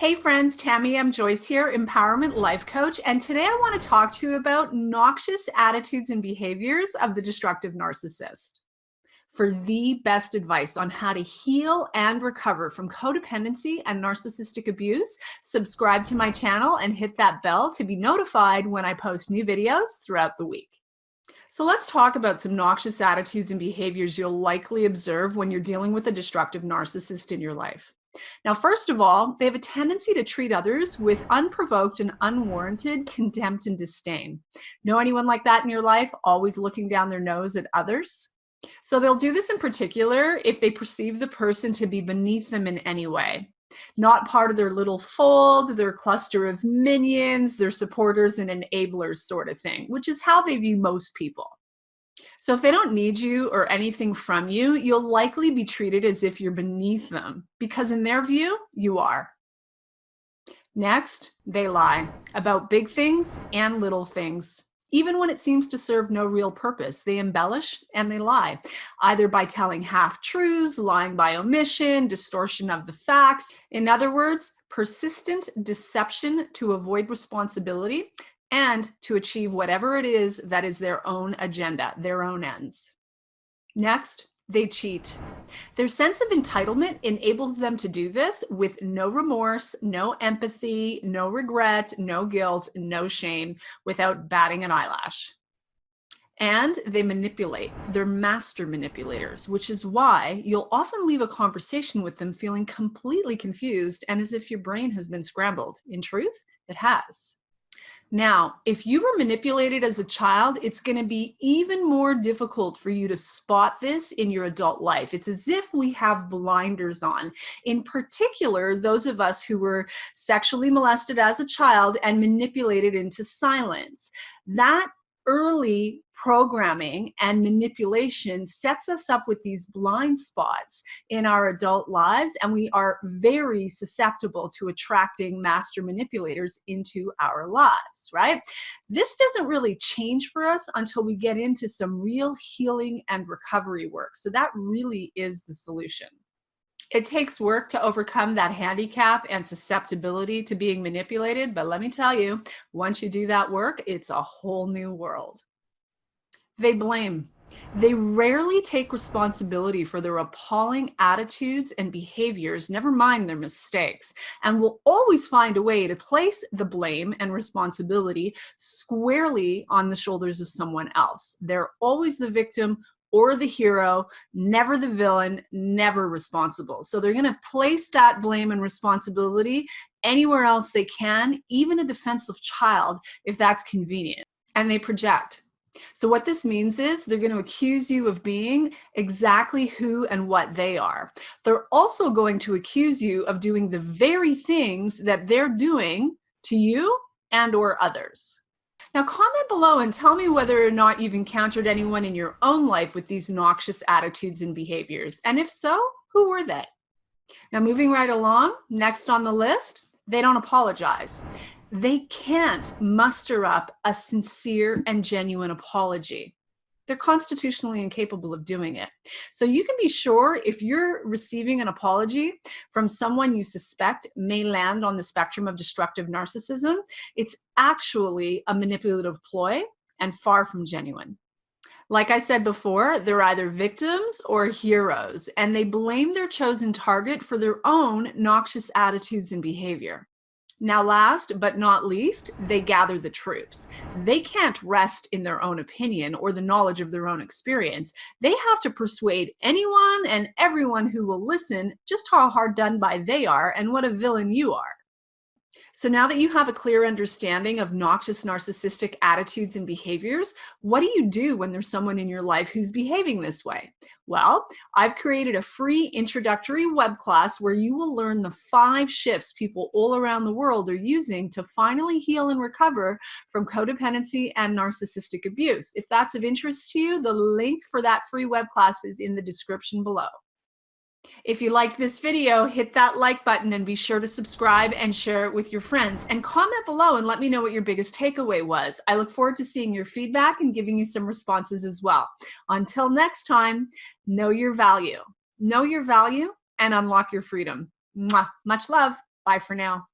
Hey friends, Tamie M. Joyce here, Empowerment Life Coach, and today I want to talk to you about noxious attitudes and behaviors of the destructive narcissist. For the best advice on how to heal and recover from codependency and narcissistic abuse, subscribe to my channel and hit that bell to be notified when I post new videos throughout the week. So let's talk about some noxious attitudes and behaviors you'll likely observe when you're dealing with a destructive narcissist in your life. Now, first of all, they have a tendency to treat others with unprovoked and unwarranted contempt and disdain. Know anyone like that in your life, always looking down their nose at others? So they'll do this in particular if they perceive the person to be beneath them in any way. Not part of their little fold, their cluster of minions, their supporters and enablers sort of thing, which is how they view most people. So if they don't need you or anything from you, you'll likely be treated as if you're beneath them, because in their view, you are. Next, they lie about big things and little things. Even when it seems to serve no real purpose, they embellish and they lie, either by telling half-truths, lying by omission, distortion of the facts. In other words, persistent deception to avoid responsibility and to achieve whatever it is that is their own agenda, their own ends. Next, they cheat. Their sense of entitlement enables them to do this with no remorse, no empathy, no regret, no guilt, no shame, without batting an eyelash. And they manipulate. They're master manipulators, which is why you'll often leave a conversation with them feeling completely confused and as if your brain has been scrambled. In truth, it has. Now, if you were manipulated as a child, it's going to be even more difficult for you to spot this in your adult life. It's as if we have blinders on. In particular, those of us who were sexually molested as a child and manipulated into silence. That early programming and manipulation sets us up with these blind spots in our adult lives, and we are very susceptible to attracting master manipulators into our lives, right? This doesn't really change for us until we get into some real healing and recovery work. So that really is the solution. It takes work to overcome that handicap and susceptibility to being manipulated, but let me tell you, once you do that work, it's a whole new world. They blame. They rarely take responsibility for their appalling attitudes and behaviors, never mind their mistakes, and will always find a way to place the blame and responsibility squarely on the shoulders of someone else. They're always the victim or the hero, never the villain, never responsible. So they're going to place that blame and responsibility anywhere else they can, even a defenseless child, if that's convenient. And they project. So what this means is they're going to accuse you of being exactly who and what they are. They're also going to accuse you of doing the very things that they're doing to you and or others. Now comment below and tell me whether or not you've encountered anyone in your own life with these noxious attitudes and behaviors. And if so, who were they? Now moving right along, next on the list, they don't apologize. They can't muster up a sincere and genuine apology. They're constitutionally incapable of doing it. So you can be sure if you're receiving an apology from someone you suspect may land on the spectrum of destructive narcissism, it's actually a manipulative ploy and far from genuine. Like I said before, they're either victims or heroes, and they blame their chosen target for their own noxious attitudes and behavior. Now, last but not least, they gather the troops. They can't rest in their own opinion or the knowledge of their own experience. They have to persuade anyone and everyone who will listen just how hard done by they are and what a villain you are. So now that you have a clear understanding of noxious narcissistic attitudes and behaviors, what do you do when there's someone in your life who's behaving this way? Well, I've created a free introductory web class where you will learn the 5 shifts people all around the world are using to finally heal and recover from codependency and narcissistic abuse. If that's of interest to you, the link for that free web class is in the description below. If you liked this video, hit that like button and be sure to subscribe and share it with your friends. And comment below and let me know what your biggest takeaway was. I look forward to seeing your feedback and giving you some responses as well. Until next time, know your value. Know your value and unlock your freedom. Mwah. Much love. Bye for now.